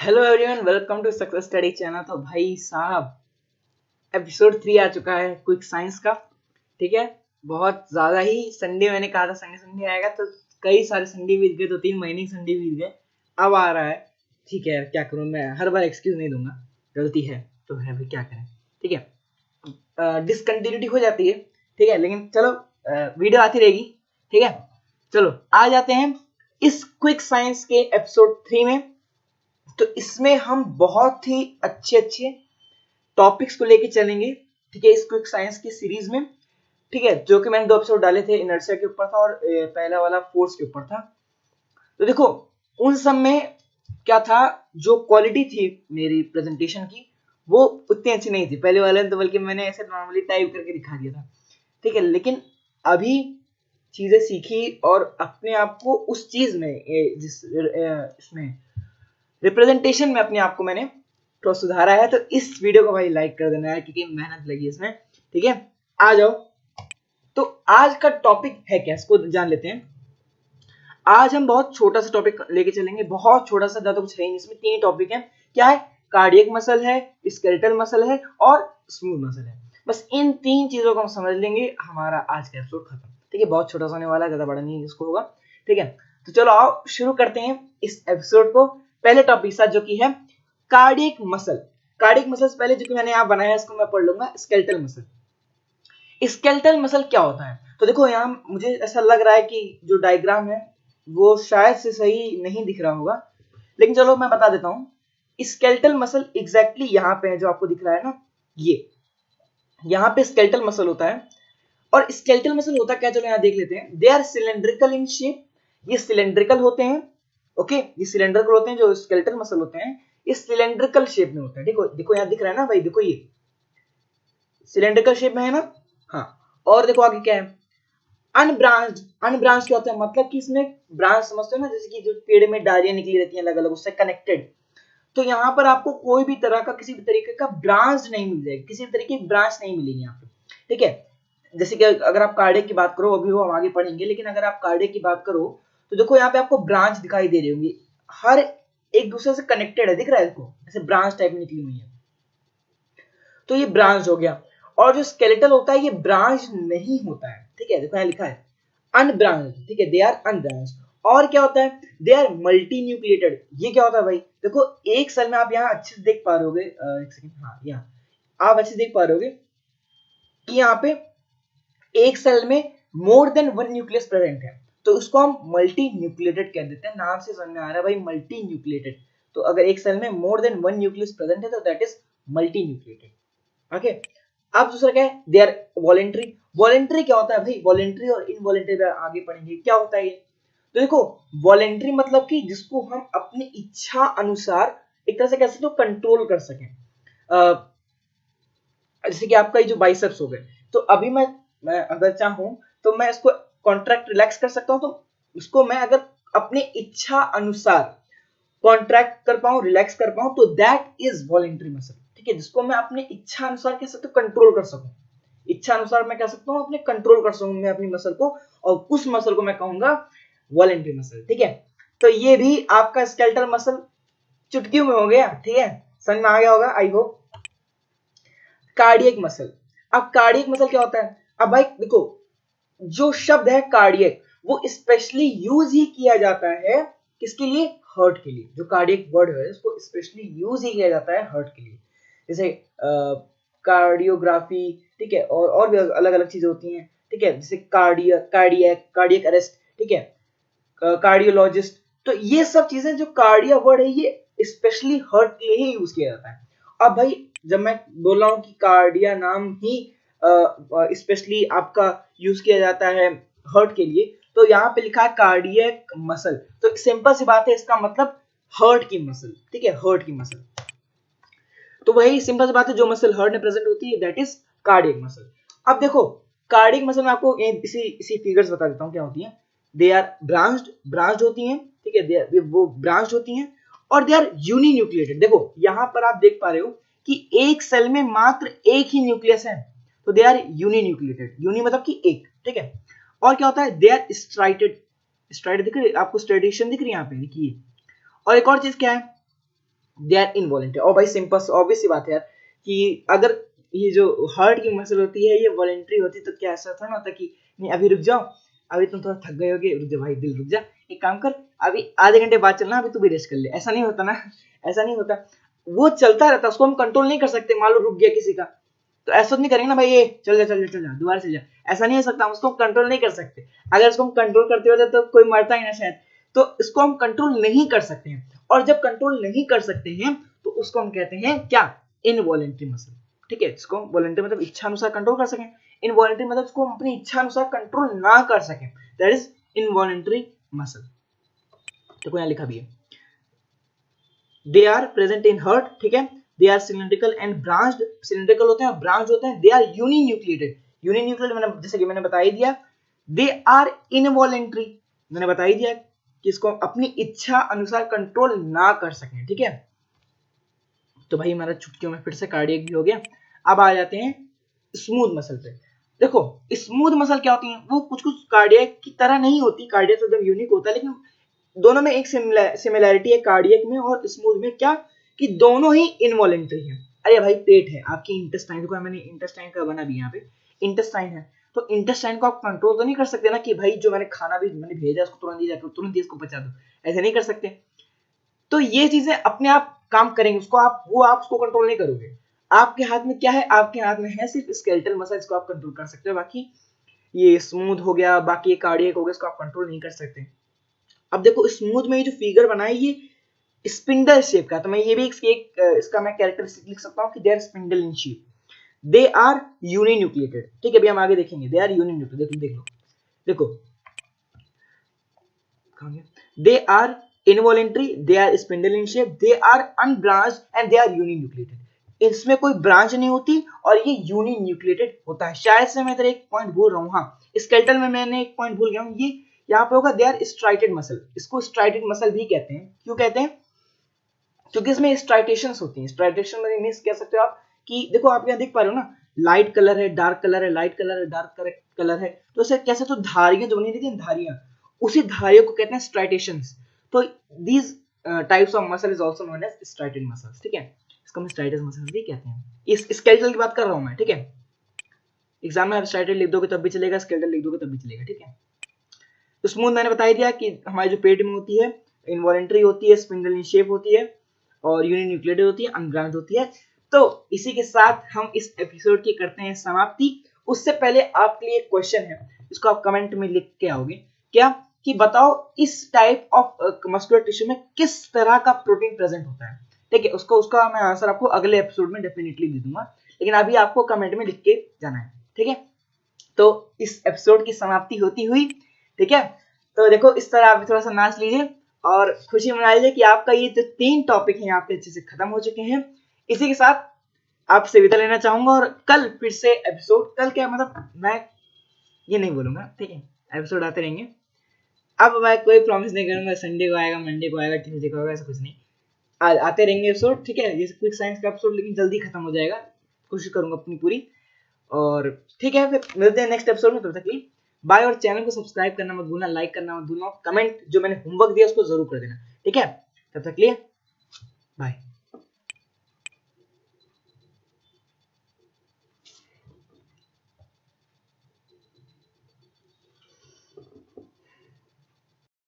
Hello everyone, welcome to success study channel. तो भाई साहब, एपिसोड 3 आ चुका है क्विक साइंस का। ठीक है, बहुत ज़्यादा ही संडे मैंने कहा था संडे संडे आएगा, तो कई सारे संडे बीत गए, 2-3 महीने संडे बीत गए, अब आ रहा है। ठीक है, क्या करूँ, मैं हर बार एक्सक्यूज नहीं दूंगा, गलती है तो है भाई, क्या करें। ठीक है, डिसकंटिन्यूटी हो जाती है, ठीक है, लेकिन चलो वीडियो आती रहेगी। ठीक है, चलो आ जाते हैं इस क्विक साइंस के एपिसोड 3 में। तो इसमें हम बहुत ही अच्छे अच्छे टॉपिक्स को लेके चलेंगे। ठीक है, इस क्विक साइंस की सीरीज में। ठीक है, जो कि मैंने 2 एपिसोड डाले थे, इनर्शिया के ऊपर था और पहला वाला फोर्स के ऊपर था। तो देखो, उन सब में क्या था, जो क्वालिटी थी मेरी प्रेजेंटेशन की वो उतनी अच्छी नहीं थी पहले वाले में, तो बल्कि मैंने ऐसे नॉर्मली टाइप करके दिखा दिया था। ठीक है, लेकिन अभी चीजें सीखी और अपने आप को उस चीज में जिस इसमें रिप्रेजेंटेशन में अपने आप को मैंने थोड़ा सुधारा है। तो इस वीडियो को भाई लाइक कर देना है, क्योंकि मेहनत लगी इसमें। ठीक है, आ जाओ। तो आज का टॉपिक है क्या, इसको जान लेते हैं। आज हम बहुत छोटा सा टॉपिक लेके चलेंगे, बहुत छोटा सा, ज्यादा कुछ है नहीं इसमें। 3 टॉपिक है, क्या है, कार्डियक मसल है, स्केलेटल मसल है और स्मूथ मसल है। बस इन 3 चीजों को हम समझ लेंगे, हमारा आज का एपिसोड खत्म। ठीक है, बहुत छोटा सा होने वाला है, ज्यादा बड़ा नहीं इसको होगा। ठीक है, तो चलो आओ शुरू करते हैं इस एपिसोड को पहले टॉपिक साथ, जो कि है कार्डियक मसल। कार्डियक मसल से पहले जो कि मैंने यहाँ बनाया है, इसको मैं पढ़ लूंगा, स्केलेटल मसल। स्केलेटल मसल क्या होता है, तो देखो यहाँ मुझे ऐसा लग रहा है कि जो डायग्राम है वो शायद से सही नहीं दिख रहा होगा, लेकिन चलो मैं बता देता हूँ। स्केलेटल मसल एग्जैक्टली यहाँ पे है, जो आपको दिख रहा है ना, ये यहाँ पे स्केलेटल मसल होता है। और स्केलेटल मसल होता क्या, चलो यहाँ देख लेते हैं। They are cylindrical in shape, ये सिलेंड्रिकल होते हैं। ओके, ये सिलेंड्रिकल होते हैं, जो स्केलेटल मसल होते हैं ये सिलेंड्रिकल शेप में होते हैं। देखो देखो यहाँ दिख रहा है ना भाई, देखो ये सिलेंड्रिकल शेप में है ना। हाँ, और देखो आगे क्या है, अनब्रांच्ड। अनब्रांच क्या होता है, मतलब कि इसमें ब्रांच समझते हो ना, जैसे कि जो पेड़ में डालियां निकली रहती हैं अलग अलग, उससे कनेक्टेड। तो यहाँ पर आपको कोई भी तरह का, किसी भी तरीके का ब्रांच नहीं मिल जाएगी, किसी भी तरीके की ब्रांच नहीं मिलेगी यहाँ पे। ठीक है, जैसे कि अगर आप कार्डियक की बात करो, अभी वो हम आगे पढ़ेंगे, लेकिन अगर आप कार्डियक की बात करो तो देखो यहाँ पे आपको ब्रांच दिखाई दे रही होंगी, हर एक दूसरे से कनेक्टेड है, दिख रहा है इसको, ऐसे ब्रांच टाइप में निकली हुई है। तो ये ब्रांच हो गया। और जो स्केलेटल होता है ये ब्रांच नहीं होता है। ठीक है, देखो यहाँ लिखा है अनब्रांच। ठीक है, दे आर अनब्रांच। और क्या होता है, दे आर मल्टी न्यूक्लिएटेड। ये क्या होता है भाई, देखो एक सेल में आप यहाँ अच्छे से देख पा रहे होगे, एक सेकंड, हाँ यहाँ आप अच्छे से देख पा रहे होगे कि यहाँ पे एक सेल में more than one nucleus present है, तो उसको हम मल्टी न्यूक्लिएटेड कह देते हैं। नाम से समझ में आ रहा है भाई, मल्टी न्यूक्लिएटेड। तो अगर एक सेल में more than one nucleus present है तो that is multi nucleated. Okay, अब दूसरा क्या है, दे आर वॉलेंट्री। वॉलेंट्री क्या होता है भाई, वॉलेंट्री और इनवॉलेंट्री आगे पढ़ेंगे क्या होता है ये। तो देखो, वॉलेंट्री मतलब कि जिसको हम अपनी इच्छा अनुसार एक तरह से कह सकते हो कंट्रोल कर सकें। जैसे कि आपका ये जो बाइसेप्स हो गए, तो अभी मैं अगर चाहूं तो मैं इसको कॉन्ट्रैक्ट रिलैक्स कर सकता हूं, तो उसको मैं अगर अपनी इच्छा अनुसार कॉन्ट्रैक्ट कर पाऊं, रिलैक्स कर पाऊं, तो दैट इज वॉलेंट्री मसल। ठीक है, जिसको मैं अपनी इच्छा अनुसार कह सकते हो कंट्रोल कर सकूं। इच्छा अनुसार मैं कह सकता हूं अपने कंट्रोल कर सकूं मैं अपनी मसल को, और उस मसल को मैं कहूंगा वॉलेंट्री मसल। ठीक है, तो ये भी आपका स्केलेटल मसल चुटकियों में हो गया। ठीक है, समझ में आ गया होगा आई होप। कार्डियक मसल, अब कार्डियक मसल क्या होता है, अब भाई देखो, जो शब्द है कार्डियक वो स्पेशली यूज ही किया जाता है किसके लिए, हर्ट के लिए। जो कार्डियक वर्ड है उसको स्पेशली यूज ही किया जाता है हर्ट के लिए, जैसे कार्डियोग्राफी। ठीक है, और भी अलग अलग चीजें होती हैं। ठीक है, जैसे कार्डियक अरेस्ट। ठीक है, कार्डियोलॉजिस्ट। तो ये सब चीजें, जो कार्डिया वर्ड है ये स्पेशली हर्ट के लिए ही यूज किया जाता है। अब भाई जब मैं बोल रहा हूँ कि कार्डिया नाम ही स्पेशली आपका यूज किया जाता है हर्ट के लिए, तो यहाँ पे लिखा है कार्डियक मसल, तो सिंपल सी बात है, इसका मतलब हर्ट की मसल। ठीक है, हर्ट की मसल। तो वही सिंपल सी बात है, जो मसल हर्ट में प्रेजेंट होती है दैट इज कार्डियक मसल। अब देखो, कार्डियक मसल में आपको इसी फिगर्स बता देता हूँ क्या होती है। दे आर ब्रांच्ड होती हैं। ठीक है, वो ब्रांच्ड होती हैं, और दे आर यूनिन्यूक्लिएटेड। देखो यहाँ पर आप देख पा रहे हो कि एक सेल में मात्र एक ही न्यूक्लियस है, तो दे आर यूनिन्यूक्लिएटेड। यूनि मतलब कि एक। ठीक है, और क्या होता है, दे आर स्ट्राइटेड। स्ट्राइटेड दिख रही है आपको, स्ट्राइटेशन दिख रही है यहाँ पे, देखिए। और एक और चीज क्या है, दे आर इनवॉलेंट्री। और भाई सिंपल ऑब्वियस सी बात है यार कि अगर ये जो हार्ट की मसल होती है ये वॉलेंट्री होती तो क्या ऐसा थोड़ा ना होता कि नहीं अभी रुक जाओ, अभी तुम थोड़ा थक गए होगे, रुक जा भाई दिल रुक जा, एक काम कर अभी आधे घंटे बाद चलना, अभी तू भी रेस्ट कर ले। ऐसा नहीं होता ना, ऐसा नहीं होता, वो चलता रहता, उसको हम कंट्रोल नहीं कर सकते। मान लो रुक गया किसी का तो ऐसा नहीं करेंगे ना भाई ये चल जा चल जा चल जा दोबारा चल जा, ऐसा नहीं हो सकता, हम उसको कंट्रोल नहीं कर सकते। अगर उसको हम कंट्रोल करते होते तो कोई मरता ही ना शायद। तो इसको हम कंट्रोल नहीं कर सकते हैं, और जब कंट्रोल नहीं कर सकते हैं तो उसको हम कहते हैं क्या, इनवॉलेंट्री मसल। ठीक है, इसको वॉलेंट्री मतलब इच्छा अनुसार कंट्रोल कर सकें, इनवॉलेंट्री मतलब इसको हम अपनी इच्छा अनुसार कंट्रोल ना कर सकें, दैट इज इनवॉलेंट्री मसल। देखो यहाँ लिखा भी है, they are present in heart, ठीक है, they are cylindrical and branched, cylindrical होते हैं, ब्रांच होते हैं, दे आर यूनिन्यूक्लिएटेड, यूनिन्यूक्लिएटेड मैंने जैसे कि मैंने बता ही दिया, दे आर इनवॉलेंट्री, मैंने बता ही दिया कि इसको अपनी इच्छा अनुसार कंट्रोल ना कर सकें। ठीक है, तो भाई हमारा चुटकियों में फिर से कार्डियक भी हो गया। अब आ जाते हैं स्मूथ मसल पे। देखो स्मूथ मसल क्या होती है, वो कुछ कुछ कार्डियक की तरह नहीं होती, कार्डियक तो एकदम यूनिक होता है, लेकिन दोनों में एक सिमिलैरिटी है कार्डियक में और स्मूथ में, क्या कि दोनों ही इनवॉलेंट्री है। अरे भाई पेट है आपकी, इंटेस्टाइन, देखो मैंने इंटेस्टाइन का बना भी यहाँ पे, इंटेस्टाइन है तो इंटेस्टाइन को आप कंट्रोल तो नहीं कर सकते ना कि भाई जो मैंने खाना भी मैंने भेजा उसको तुरंत ही जाकर तुरंत ही इसको पचा दो, ऐसे नहीं कर सकते। तो ये चीजें अपने आप काम करेंगे, उसको आप उसको कंट्रोल नहीं करोगे। आपके हाथ में क्या है, आपके हाथ में है सिर्फ स्केलेटल मसल, इसको आप कंट्रोल कर सकते हो, बाकी ये स्मूथ हो गया, बाकी कार्डियक हो गया, इसको आप कंट्रोल नहीं कर सकते। अब देखो स्मूथ में ये जो फिगर बना है ये स्पिंडल शेप का, तो मैं ये भी इसका मैं कैरेक्टरिस्टिक लिख सकता हूँ कि they are spindle in shape, they are uninucleated. ठीक है, अभी हम आगे देखेंगे, दे आर यूनिन्यूक्लिएटेड, देख लो देखो they are involuntary, they are spindle in shape, they are unbranched and they are uninucleated. इसमें कोई ब्रांच नहीं होती और ये यूनिन्यूक्लिएटेड होता है। शायद से मैं इधर एक पॉइंट भूल रहा हूँ, हाँ स्केलेटल में मैंने एक पॉइंट भूल गया हूँ, ये यहाँ पे होगा दे आर स्ट्राइटेड मसल, इसको स्ट्राइटेड मसल भी कहते हैं। क्यों कहते हैं, क्योंकि इसमें स्ट्राइटेशंस होती हैं। स्ट्राइटेशन में मींस कह सकते हो आप कि देखो आप यहाँ देख पा रहे हो ना, लाइट कलर है, डार्क कलर है, लाइट कलर है, डार्क कलर है, तो ऐसे कैसे तो धारियां जो बनी रहती हैं धारियां, उसी धारियों को कहते हैं स्ट्राइटेशंस। तो these types of muscle is also known as striated muscles. ठीक है, इसको हम स्ट्राइटेड मसल्स भी कहते हैं। इस स्केलेटल की बात कर रहा हूं मैं। ठीक है, एग्जाम में आप स्ट्राइटेड लिख दोगे तब भी चलेगा, स्केलेटल लिख दोगे तब भी चलेगा। ठीक है, तो स्मूथ मैंने बता ही दिया कि हमारे जो पेट में होती है इनवॉलेंट्री होती है, स्पिंडल इन शेप होती है और यूनिन्यूक्लिएटेड होती है, अनब्रांच्ड होती है। तो इसी के साथ हम इस एपिसोड की करते हैं समाप्ति। उससे पहले आपके लिए क्वेश्चन है, इसको आप कमेंट में लिख के आओगे, क्या कि बताओ इस टाइप ऑफ मस्कुलर टिश्यू में किस तरह का प्रोटीन प्रेजेंट होता है। ठीक है, उसका मैं आंसर आपको अगले एपिसोड में डेफिनेटली दे दूंगा, लेकिन अभी आपको कमेंट में लिख के जाना है। ठीक है, तो इस एपिसोड की समाप्ति होती हुई, ठीक है, तो देखो इस तरह आप थोड़ा सा नाच लीजिए और खुशी मना लीजिए कि आपका ये जो 3 टॉपिक हैं आपके अच्छे से खत्म हो चुके हैं। इसी के साथ आपसे विदा लेना चाहूंगा और कल फिर से एपिसोड, कल क्या मतलब मैं ये नहीं बोलूंगा, ठीक है, एपिसोड आते रहेंगे। अब मैं कोई प्रॉमिस नहीं करूंगा संडे को आएगा, मंडे को आएगा, ट्यूसडे को आएगा, ऐसा कुछ नहीं, आते रहेंगे एपिसोड। ठीक है, ये क्विक साइंस का एपिसोड लेकिन जल्दी खत्म हो जाएगा, कोशिश करूंगा अपनी पूरी। और ठीक है, फिर मिलते हैं नेक्स्ट एपिसोड में, तब तक के लिए बाय। और चैनल को सब्सक्राइब करना मत भूलना, लाइक करना मत भूलना, कमेंट जो मैंने होमवर्क दिया उसको जरूर कर देना। ठीक है, तब तक के लिए बाय।